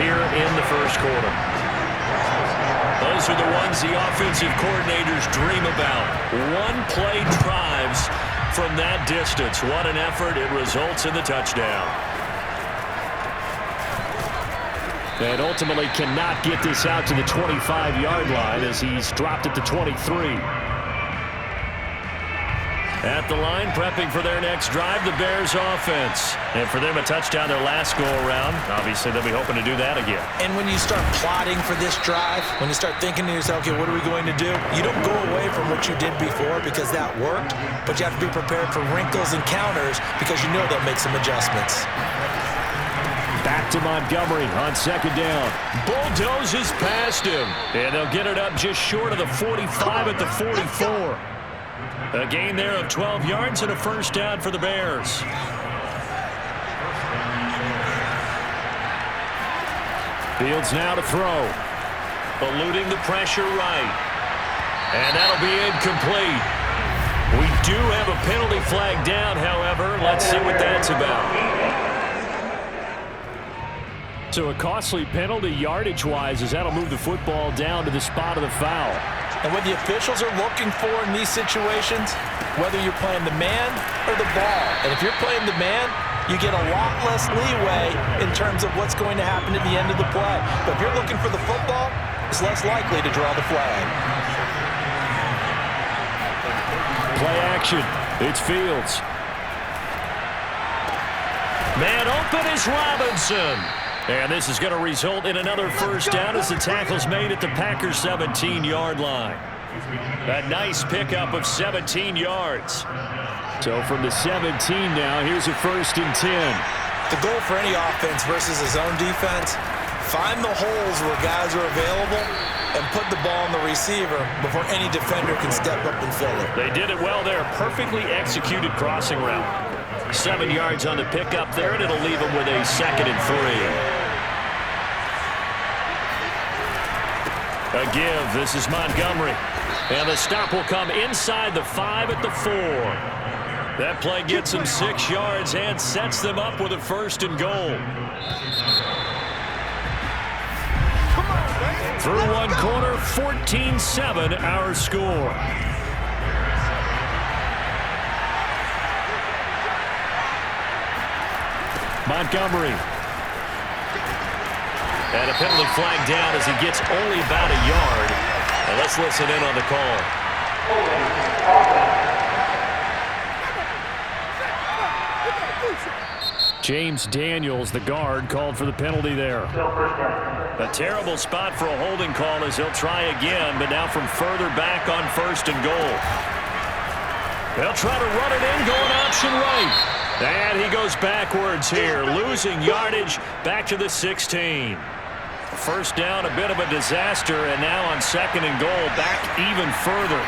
here in the first quarter. Those are the ones the offensive coordinators dream about. One-play drives from that distance. What an effort. It results in the touchdown. And ultimately cannot get this out to the 25-yard line as he's dropped at the 23. At the line, prepping for their next drive, the Bears offense. And for them, a touchdown their last go-around. Obviously, they'll be hoping to do that again. And when you start plotting for this drive, when you start thinking to yourself, okay, what are we going to do? You don't go away from what you did before because that worked, but you have to be prepared for wrinkles and counters because you know they'll make some adjustments. Back to Montgomery on second down. Bulldozes past him. And they'll get it up just short of the 45 at the 44. A gain there of 12 yards and a first down for the Bears. Fields now to throw. Eluding the pressure right. And that'll be incomplete. We do have a penalty flag down, however. Let's see what that's about. So a costly penalty yardage-wise as that'll move the football down to the spot of the foul. And what the officials are looking for in these situations, whether you're playing the man or the ball. And if you're playing the man, you get a lot less leeway in terms of what's going to happen at the end of the play. But if you're looking for the football, it's less likely to draw the flag. Play action. It's Fields. Man open is Robinson. And this is going to result in another first down as the tackle's made at the Packers' 17-yard line. A nice pickup of 17 yards. So from the 17 now, here's a 1st and 10. The goal for any offense versus a zone defense, find the holes where guys are available and put the ball on the receiver before any defender can step up and fill it. They did it well there. Perfectly executed crossing route. 7 yards on the pickup there, and it'll leave them with a 2nd and 3. A give. This is Montgomery. And the stop will come inside the 5 at the 4. That play gets them 6 yards and sets them up with a 1st and goal. Through one quarter, 14-7 our score. Montgomery. And a penalty flag down as he gets only about a yard. And let's listen in on the call. James Daniels, the guard, called for the penalty there. A terrible spot for a holding call as he'll try again, but now from further back on 1st and goal. They'll try to run it in, going option right. And he goes backwards here, losing yardage back to the 16. First down, a bit of a disaster, and now on 2nd and goal, back even further.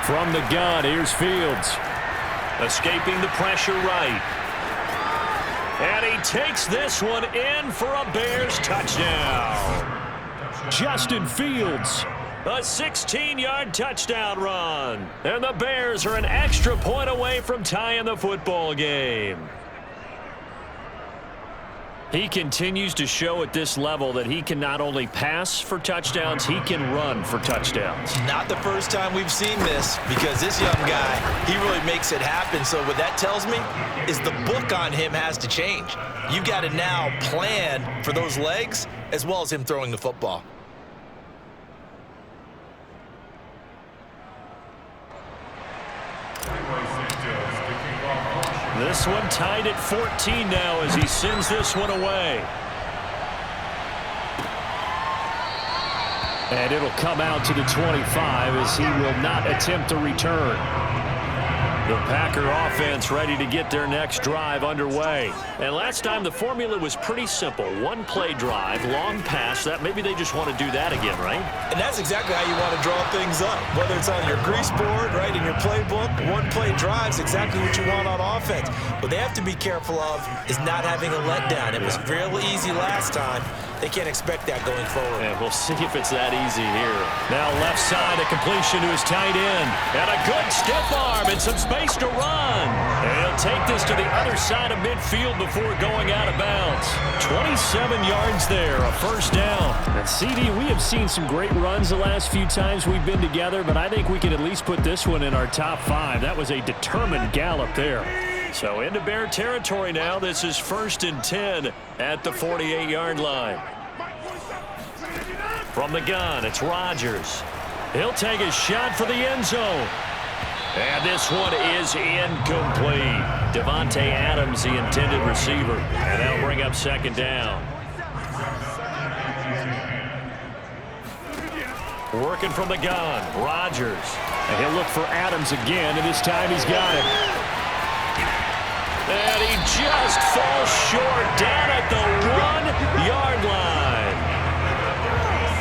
From the gun, here's Fields. Escaping the pressure right. And he takes this one in for a Bears touchdown. Justin Fields. A 16-yard touchdown run. And the Bears are an extra point away from tying the football game. He continues to show at this level that he can not only pass for touchdowns, he can run for touchdowns. Not the first time we've seen this, because this young guy, he really makes it happen. So what that tells me is the book on him has to change. You've got to now plan for those legs as well as him throwing the football. This one tied at 14 now as he sends this one away. And it'll come out to the 25 as he will not attempt a return. The Packer offense ready to get their next drive underway. And last time the formula was pretty simple. One play drive, long pass. That maybe they just want to do that again, right? And that's exactly how you want to draw things up. Whether it's on your grease board, right, in your playbook, one play drive is exactly what you want on offense. What they have to be careful of is not having a letdown. It was real easy last time. They can't expect that going forward. And we'll see if it's that easy here. Now left side, a completion to his tight end. And a good stiff arm and some space space to run. And he'll take this to the other side of midfield before going out of bounds. 27 yards there, a first down. And CD, we have seen some great runs the last few times we've been together, but I think we can at least put this one in our top 5. That was a determined gallop there. So into Bear territory now. This is 1st and 10 at the 48-yard line. From the gun, it's Rodgers. He'll take a shot for the end zone. And this one is incomplete. Devontae Adams, the intended receiver. And that'll bring up 2nd down. Working from the gun, Rodgers. And he'll look for Adams again, and this time he's got it. And he just falls short down at the 1-yard line.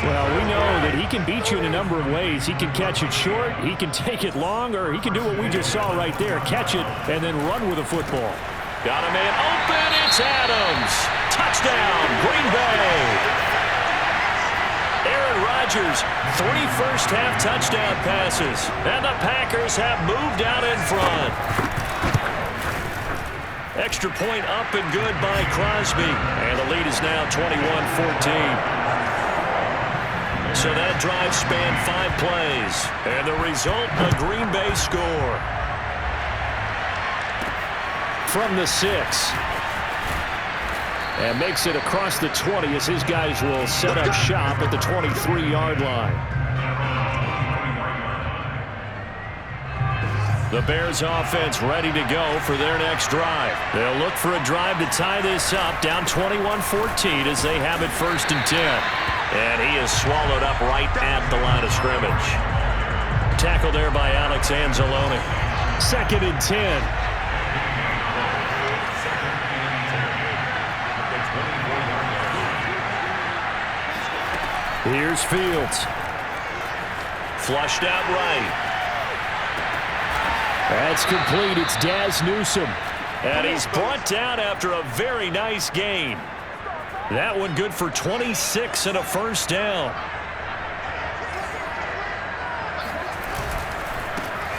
Well, we know that he can beat you in a number of ways. He can catch it short, he can take it long, or he can do what we just saw right there, catch it and then run with the football. Got a man open, it's Adams. Touchdown, Green Bay. Aaron Rodgers, 3 first-half touchdown passes, and the Packers have moved out in front. Extra point up and good by Crosby. And the lead is now 21-14. So that drive spanned 5 plays. And the result, a Green Bay score. From the 6. And makes it across the 20 as his guys will set up shop at the 23-yard line. The Bears offense ready to go for their next drive. They'll look for a drive to tie this up, down 21-14 as they have it 1st and 10. And he is swallowed up right at the line of scrimmage. Tackle there by Alex Anzalone. 2nd and 10. Here's Fields. Flushed out right. That's complete. It's Daz Newsome. And he's brought down after a very nice gain. That one good for 26 and a first down.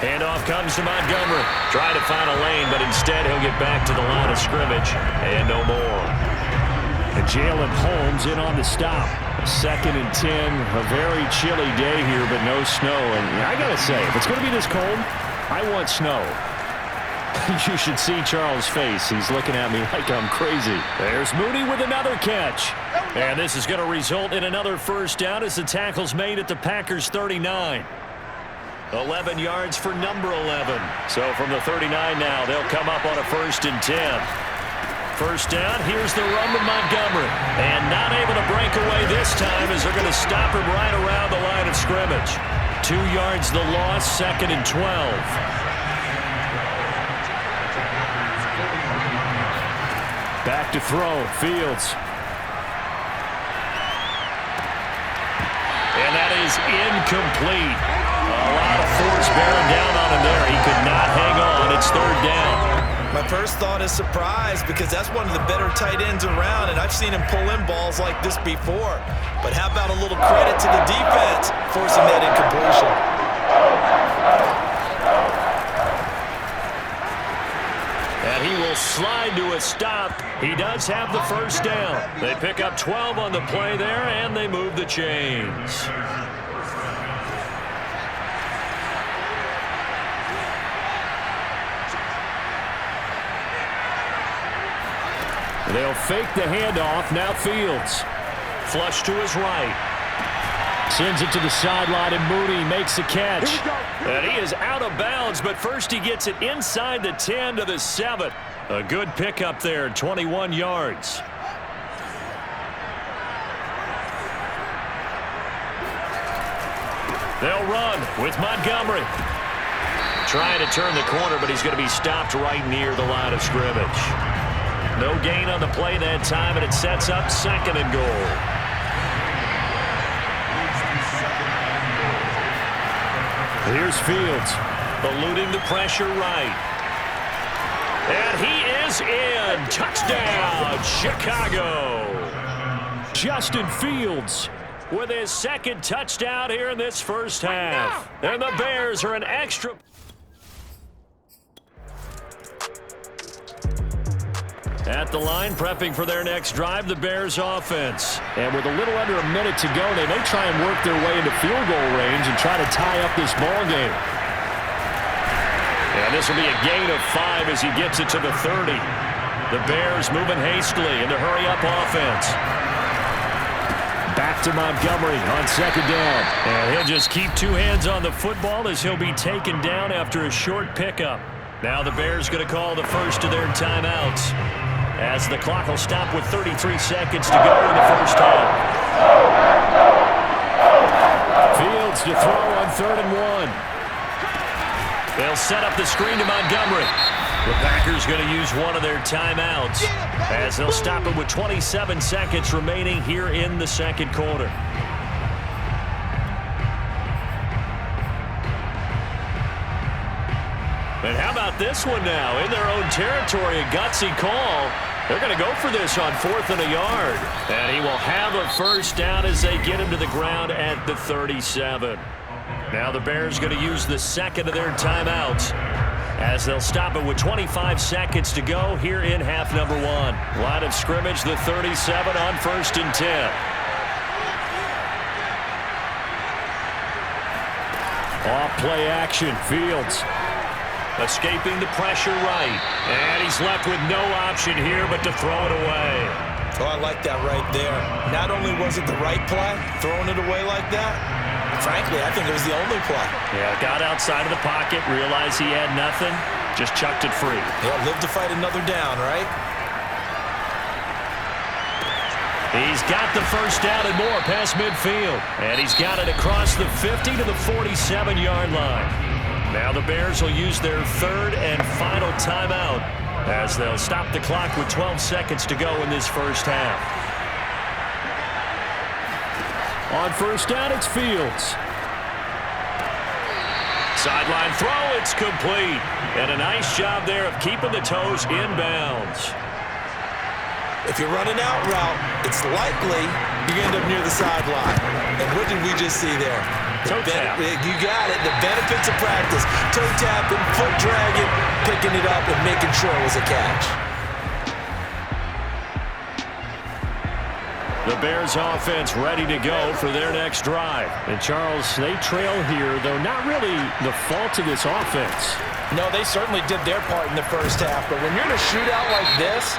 Handoff comes to Montgomery. Trying to find a lane, but instead he'll get back to the line of scrimmage. And no more. And Jalen Holmes in on the stop. 2nd and 10. A very chilly day here, but no snow. And I got to say, if it's going to be this cold, I want snow. You should see Charles' face. He's looking at me like I'm crazy. There's Mooney with another catch. And this is going to result in another first down as the tackle's made at the Packers' 39. 11 yards for number 11. So from the 39 now, they'll come up on a 1st and 10. First down, here's the run to Montgomery. And not able to break away this time as they're going to stop him right around the line of scrimmage. 2 yards the loss, 2nd and 12. Back to throw, Fields. And that is incomplete. A lot of force bearing down on him there. He could not hang on. It's 3rd down. My first thought is surprise because that's one of the better tight ends around, and I've seen him pull in balls like this before. But how about a little credit to the defense forcing that incompletion? And he will slide to a stop. He does have the first down. They pick up 12 on the play there, and they move the chains. They'll fake the handoff. Now Fields. Flush to his right. Sends it to the sideline, and Mooney makes the catch. And he is out of bounds, but first he gets it inside the 10 to the 7. A good pickup there, 21 yards. They'll run with Montgomery. Trying to turn the corner, but he's going to be stopped right near the line of scrimmage. No gain on the play that time, and it sets up 2nd and goal. Here's Fields. Eluding the pressure right. And he is in. Touchdown, Chicago. Justin Fields with his 2nd touchdown here in this first half. And the Bears are an extra... At the line, prepping for their next drive, the Bears offense. And with a little under a minute to go, they may try and work their way into field goal range and try to tie up this ball game. And this will be a gain of 5 as he gets it to the 30. The Bears moving hastily in the hurry-up offense. Back to Montgomery on second down. And he'll just keep 2 hands on the football as he'll be taken down after a short pickup. Now the Bears going to call the first of their timeouts, as the clock will stop with 33 seconds to go in the first half. Fields to throw on 3rd and 1. They'll set up the screen to Montgomery. The Packers going to use one of their timeouts, as they'll stop it with 27 seconds remaining here in the second quarter. And how about this one now? In their own territory, a gutsy call. They're going to go for this on 4th and a yard. And he will have a first down as they get him to the ground at the 37. Now the Bears going to use the second of their timeouts, as they'll stop it with 25 seconds to go here in half number 1. Line of scrimmage, the 37 on 1st and 10. Off play action, Fields. Escaping the pressure right. And he's left with no option here but to throw it away. Oh, I like that right there. Not only was it the right play, throwing it away like that, frankly, I think it was the only play. Yeah, got outside of the pocket, realized he had nothing, just chucked it free. Yeah, live to fight another down, right? He's got the first down and more past midfield. And he's got it across the 50 to the 47-yard line. Now the Bears will use their 3rd and final timeout, as they'll stop the clock with 12 seconds to go in this first half. On first down, it's Fields. Sideline throw, it's complete. And a nice job there of keeping the toes inbounds. If you're running out route, it's likely you're going to end up near the sideline. And what did we just see there? Toe tap. You got it. The benefits of practice. Toe tapping, foot dragging, picking it up, and making sure it was a catch. The Bears offense ready to go for their next drive. And Charles, they trail here, though not really the fault of this offense. No, they certainly did their part in the first half. But when you're in a shootout like this,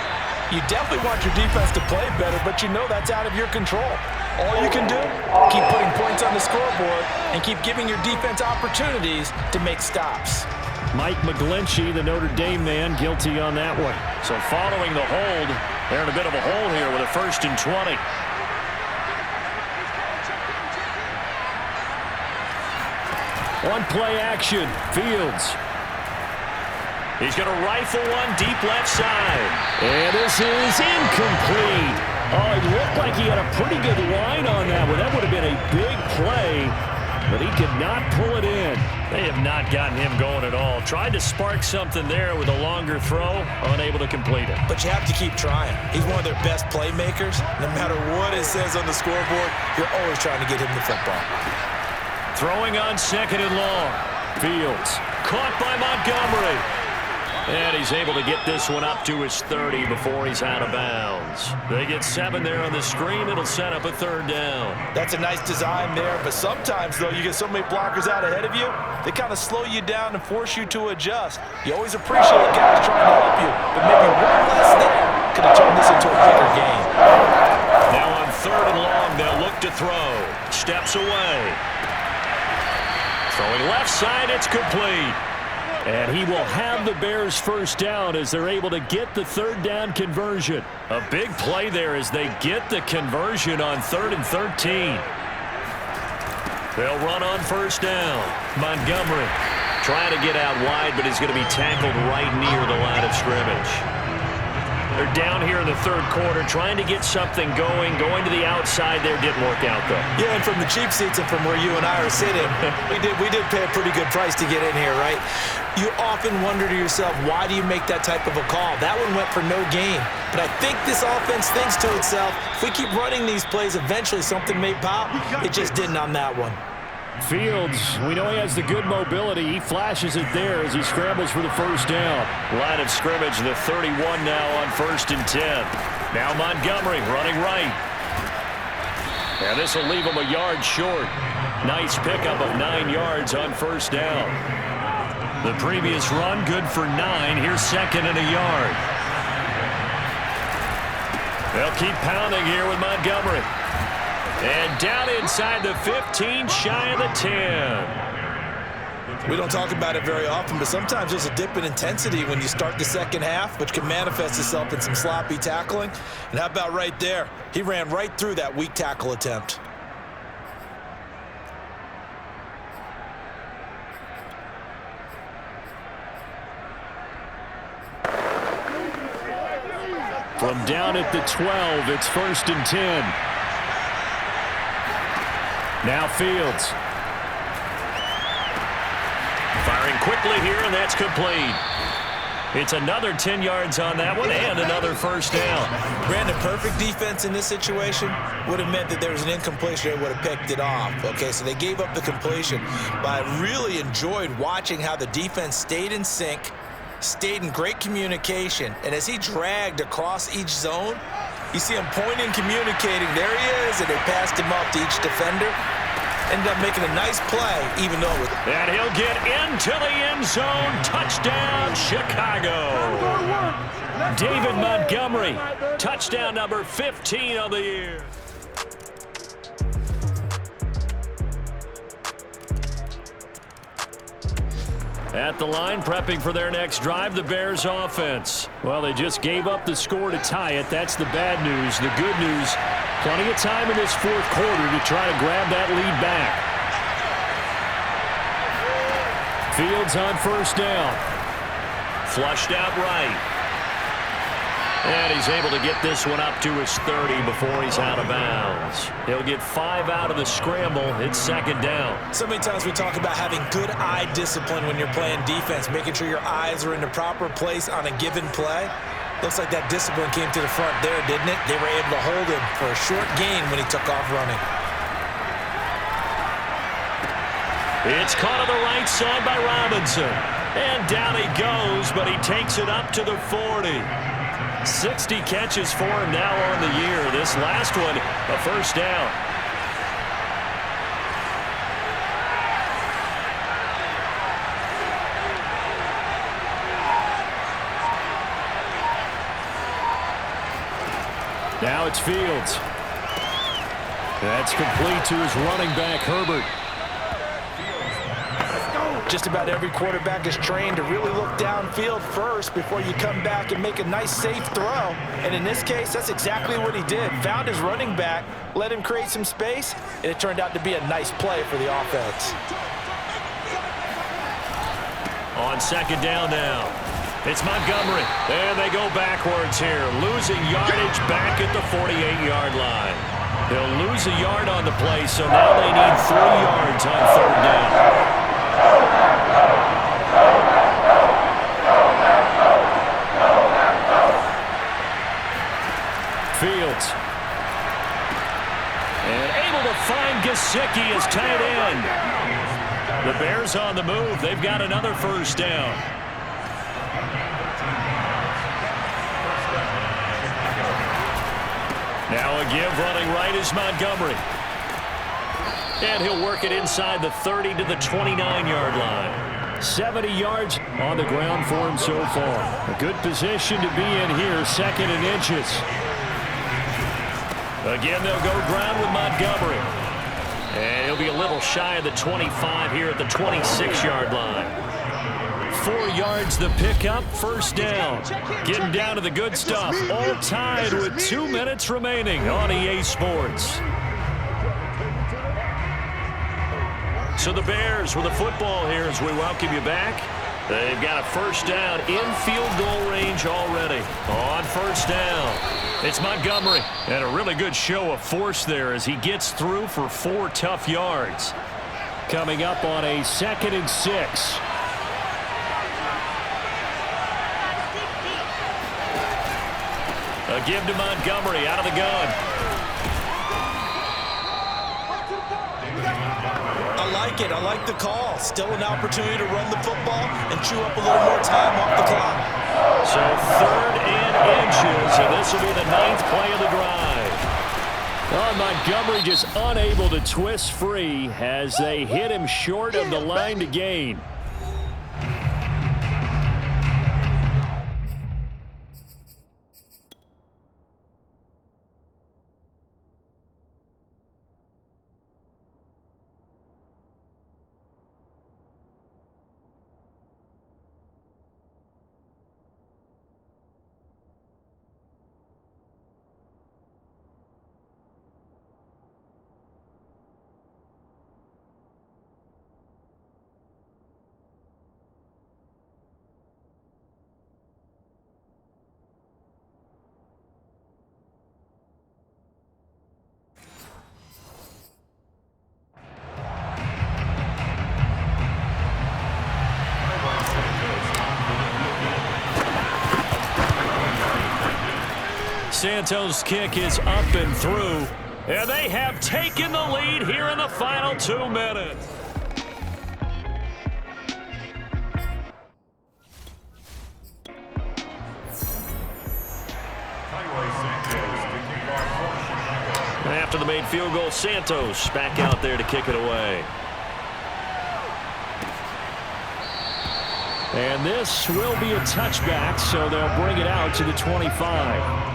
you definitely want your defense to play better, but you know that's out of your control. All you can do, keep putting points on the scoreboard and keep giving your defense opportunities to make stops. Mike McGlinchey, the Notre Dame man, guilty on that one. So following the hold, they're in a bit of a hole here with a 1st and 20. On play action, Fields. He's going to rifle one deep left side. And this is incomplete. Oh, it looked like he had a pretty good line on that one. That would have been a big play, but he could not pull it in. They have not gotten him going at all. Tried to spark something there with a longer throw, unable to complete it. But you have to keep trying. He's one of their best playmakers. No matter what it says on the scoreboard, you're always trying to get him the football. Throwing on 2nd and long. Fields. Caught by Montgomery. And he's able to get this one up to his 30 before he's out of bounds. They get 7 there on the screen. It'll set up a 3rd down. That's a nice design there, but sometimes, though, you get so many blockers out ahead of you, they kind of slow you down and force you to adjust. You always appreciate guys trying to help you, but maybe one less there could have turned this into a bigger game. Now on 3rd and long, they'll look to throw. Steps away. Throwing left side, it's complete. And he will have the Bears first down as they're able to get the 3rd down conversion. A big play there as they get the conversion on 3rd and 13. They'll run on 1st down. Montgomery trying to get out wide, but he's going to be tackled right near the line of scrimmage. They're down here in the 3rd quarter, trying to get something going to the outside there. Didn't work out, though. Yeah, and from the cheap seats and from where you and I are sitting, we did pay a pretty good price to get in here, right? You often wonder to yourself, why do you make that type of a call? That one went for no gain. But I think this offense thinks to itself, if we keep running these plays, eventually something may pop. It just didn't on that one. Fields, we know he has the good mobility. He flashes it there as he scrambles for the first down. Line of scrimmage, the 31 now on 1st and 10. Now Montgomery running right. And this will leave him a yard short. Nice pickup of 9 yards on 1st down. The previous run good for 9. Here's 2nd and a yard. They'll keep pounding here with Montgomery. And down inside the 15, shy of the 10. We don't talk about it very often, but sometimes there's a dip in intensity when you start the second half, which can manifest itself in some sloppy tackling. And how about right there? He ran right through that weak tackle attempt. From down at the 12, it's 1st and 10. Now Fields. Firing quickly here, and that's complete. It's another 10 yards on that one and another 1st down. Brandon, perfect defense in this situation would have meant that there was an incompletion. They would have picked it off. Okay, so they gave up the completion. But I really enjoyed watching how the defense stayed in sync, stayed in great communication, and as he dragged across each zone, you see him pointing, communicating. There he is, and they passed him off to each defender. Ended up making a nice play, even though it was... And he'll get into the end zone. Touchdown, Chicago. David Montgomery, touchdown number 15 of the year. At the line, prepping for their next drive, the Bears offense. Well, they just gave up the score to tie it. That's the bad news. The good news, plenty of time in this 4th quarter to try to grab that lead back. Fields on 1st down. Flushed out right. And he's able to get this one up to his 30 before he's out of bounds. He'll get 5 out of the scramble. It's 2nd down. So many times we talk about having good eye discipline when you're playing defense, making sure your eyes are in the proper place on a given play. Looks like that discipline came to the front there, didn't it? They were able to hold him for a short gain when he took off running. It's caught on the right side by Robinson. And down he goes, but he takes it up to the 40. 60 catches for him now on the year. This last one, a 1st down. Now it's Fields. That's complete to his running back, Herbert. Just about every quarterback is trained to really look downfield first before you come back and make a nice, safe throw. And in this case, that's exactly what he did. Found his running back, let him create some space, and it turned out to be a nice play for the offense. On 2nd down now, it's Montgomery. And they go backwards here, losing yardage back at the 48-yard line. They'll lose a yard on the play, so now they need 3 yards on 3rd down. Fields. And able to find Gesicki as tight end. The Bears on the move. They've got another 1st down. Now a give running right is Montgomery. And he'll work it inside the 30 to the 29-yard line. 70 yards on the ground for him so far. A good position to be in here, 2nd and inches. Again, they'll go ground with Montgomery. And he'll be a little shy of the 25 here at the 26-yard line. 4 yards the pickup, 1st down. Getting down to the good stuff. All tied with 2 minutes remaining on EA Sports. So the Bears with a football here as we welcome you back. They've got a 1st down in field goal range already. On 1st down, it's Montgomery. And a really good show of force there as he gets through for 4 tough yards. Coming up on a 2nd and 6. A give to Montgomery out of the gun. I like like it. I like the call. Still an opportunity to run the football and chew up a little more time off the clock. So 3rd and inches, and this will be the 9th play of the drive. Oh, Montgomery just unable to twist free as they hit him short of the line to gain. Santos' kick is up and through, and they have taken the lead here in the final 2 minutes. After the made field goal, Santos back out there to kick it away. And this will be a touchback, so they'll bring it out to the 25.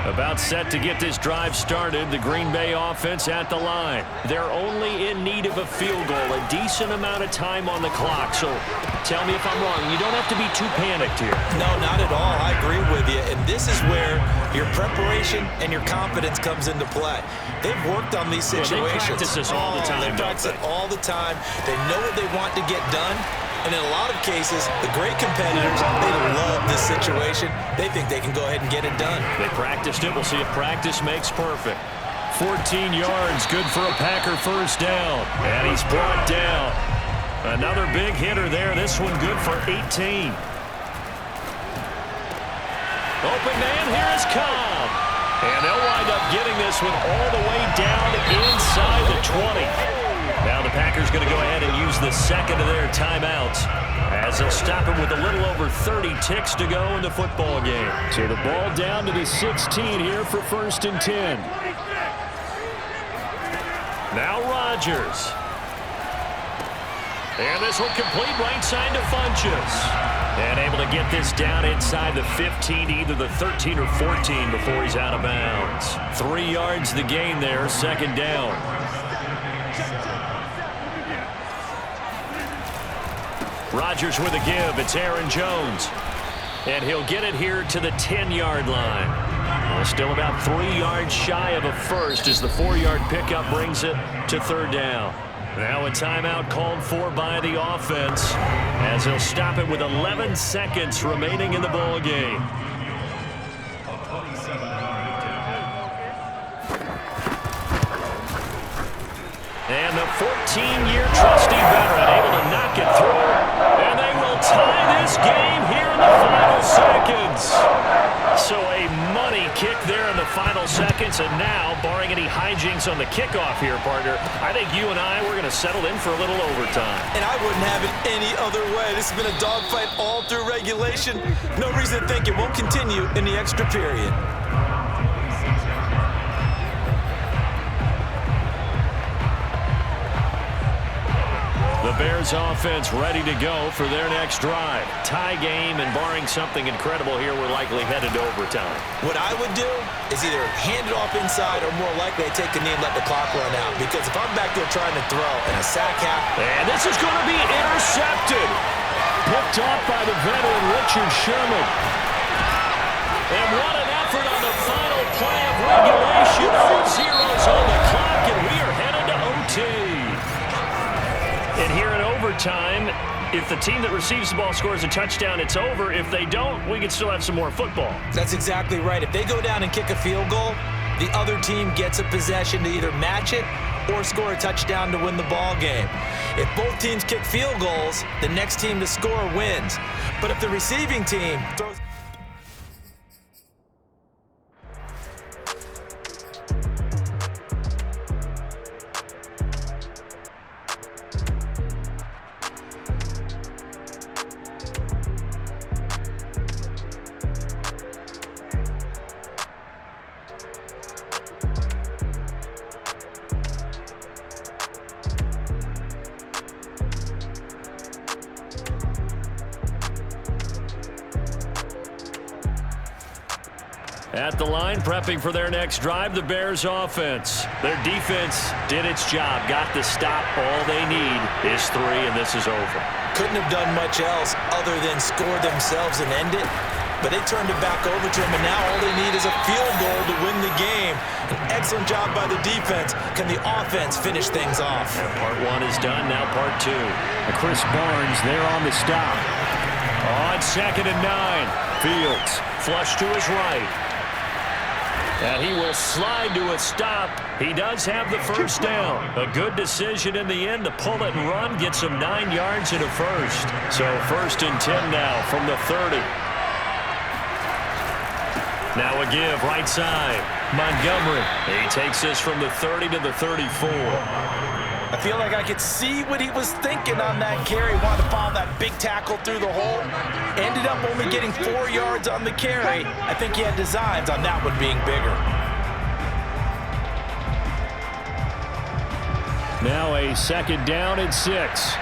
About set to get this drive started, the Green Bay offense at the line. They're only in need of a field goal, a decent amount of time on the clock. So tell me if I'm wrong. You don't have to be too panicked here. No, not at all. I agree with you. And this is where your preparation and your confidence comes into play. They've worked on these situations. They practice this all the time. They practice it all the time. They know what they want to get done. And in a lot of cases, the great competitors, they love this situation. They think they can go ahead and get it done. They practiced it. We'll see if practice makes perfect. 14 yards, good for a Packer first down. And he's brought down. Another big hitter there. This one good for 18. Open man, here is Cobb. And they'll wind up getting this one all the way down inside the 20. Now the Packers going to go ahead and use the second of their timeouts as they'll stop him with a little over 30 ticks to go in the football game. So the ball down to the 16 here for 1st and 10. Now Rodgers. And this one complete right side to Funchess. And able to get this down inside the 15, either the 13 or 14 before he's out of bounds. 3 yards the gain there, 2nd down. Rodgers with a give. It's Aaron Jones. And he'll get it here to the 10-yard line. Well, still about 3 yards shy of a first as the 4-yard pickup brings it to 3rd down. Now a timeout called for by the offense as he'll stop it with 11 seconds remaining in the ball game. And the 14-year trusty veteran able to knock it through. And they will tie this game here in the final seconds. So a money kick there in the final seconds. And now, barring any hijinks on the kickoff here, partner, I think you and I, we're going to settle in for a little overtime. And I wouldn't have it any other way. This has been a dogfight all through regulation. No reason to think it won't continue in the extra period. The Bears offense ready to go for their next drive. Tie game, and barring something incredible here, we're likely headed to overtime. What I would do is either hand it off inside or more likely take a knee and let the clock run out. Because if I'm back there trying to throw and a sack happens. And this is going to be intercepted. Picked off by the veteran Richard Sherman. And what an effort on the final play of regulation. All zeros on the clock, and we are headed to OT. And here in overtime, if the team that receives the ball scores a touchdown, it's over. If they don't, we can still have some more football. That's exactly right. If they go down and kick a field goal, the other team gets a possession to either match it or score a touchdown to win the ball game. If both teams kick field goals, the next team to score wins. But if the receiving team throws... At the line, prepping for their next drive, the Bears offense. Their defense did its job, got the stop. All they need is 3, and this is over. Couldn't have done much else other than score themselves and end it, but they turned it back over to them, and now all they need is a field goal to win the game. An excellent job by the defense. Can the offense finish things off? And part 1 is done, now part 2. Chris Barnes there on the stop. On 2nd and 9, Fields flush to his right. And he will slide to a stop. He does have the first down. A good decision in the end to pull it and run. Gets him 9 yards and a first. So 1st and 10 now from the 30. Now a give right side. Montgomery. He takes this from the 30 to the 34. I feel like I could see what he was thinking on that carry. Wanted to follow that big tackle through the hole. Ended up only getting 4 yards on the carry. I think he had designs on that one being bigger. Now a 2nd down and 6.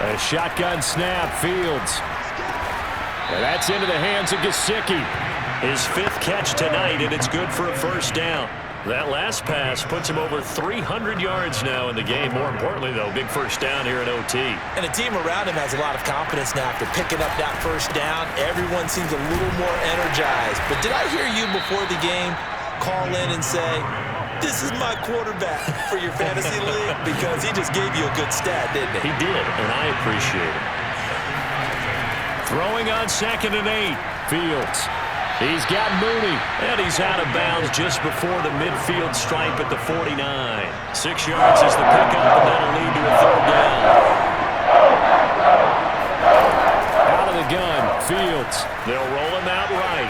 A shotgun snap, Fields. And that's into the hands of Gesicki. His 5th catch tonight, and it's good for a first down. That last pass puts him over 300 yards now in the game. More importantly, though, big first down here at OT. And the team around him has a lot of confidence now after picking up that first down. Everyone seems a little more energized. But did I hear you before the game call in and say, this is my quarterback for your fantasy league? Because he just gave you a good stat, didn't he? He did, and I appreciate it. Throwing on 2nd and 8. Fields. He's got Mooney. And he's out of bounds just before the midfield stripe at the 49. 6 yards is the pickup, and that'll lead to a 3rd down. Out of the gun, Fields. They'll roll him out right.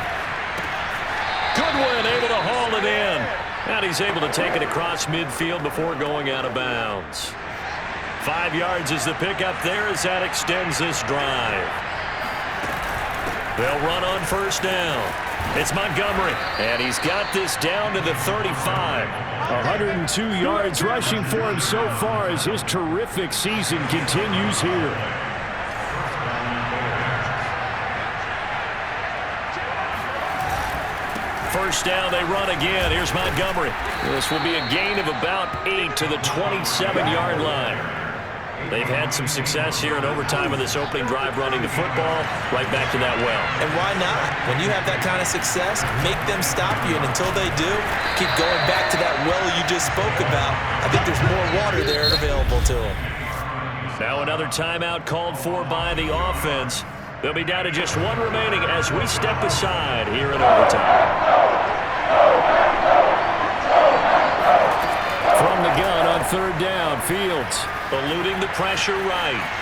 Goodwin able to haul it in. And he's able to take it across midfield before going out of bounds. 5 yards is the pickup there as that extends this drive. They'll run on 1st down. It's Montgomery. And he's got this down to the 35. 102 yards rushing for him so far as his terrific season continues here. First down, they run again. Here's Montgomery. This will be a gain of about 8 to the 27-yard line. They've had some success here in overtime with this opening drive running the football right back to that well. And why not? When you have that kind of success, make them stop you, and until they do, keep going back to that well you just spoke about. I think there's more water there available to them. Now another timeout called for by the offense. They'll be down to just 1 remaining as we step aside here in overtime. From the gun on 3rd down, Fields. Eluding the pressure right.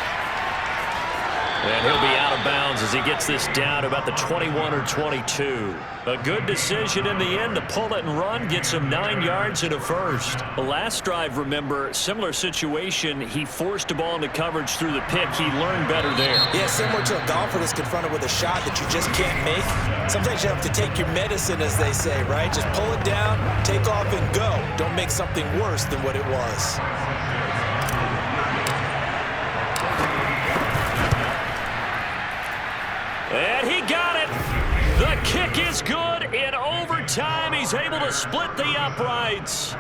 And he'll be out of bounds as he gets this down to about the 21 or 22. A good decision in the end to pull it and run. Gets him 9 yards and a first. The last drive, remember, similar situation. He forced the ball into coverage through the pick. He learned better there. Yeah, similar to a golfer that's confronted with a shot that you just can't make. Sometimes you have to take your medicine, as they say, right? Just pull it down, take off, and go. Don't make something worse than what it was. And he got it. The kick is good. In overtime, he's able to split the uprights.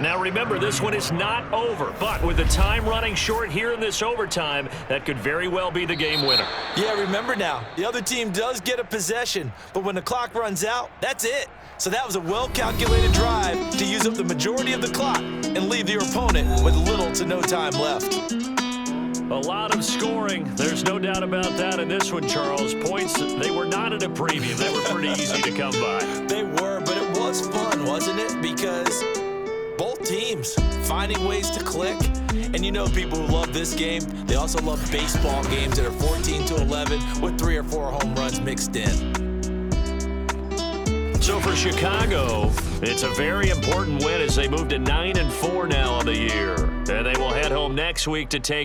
Now remember, this one is not over, but with the time running short here in this overtime, that could very well be the game winner. Yeah, remember now, the other team does get a possession, but when the clock runs out, that's it. So that was a well-calculated drive to use up the majority of the clock and leave your opponent with little to no time left. A lot of scoring. There's no doubt about that in this one, Charles. Points, they were not at a premium. They were pretty easy to come by. They were, but it was fun, wasn't it? Because both teams finding ways to click. And you know people who love this game, they also love baseball games that are 14-11 with 3 or 4 home runs mixed in. So for Chicago, it's a very important win as they move to 9-4 now on the year. And they will head home next week to take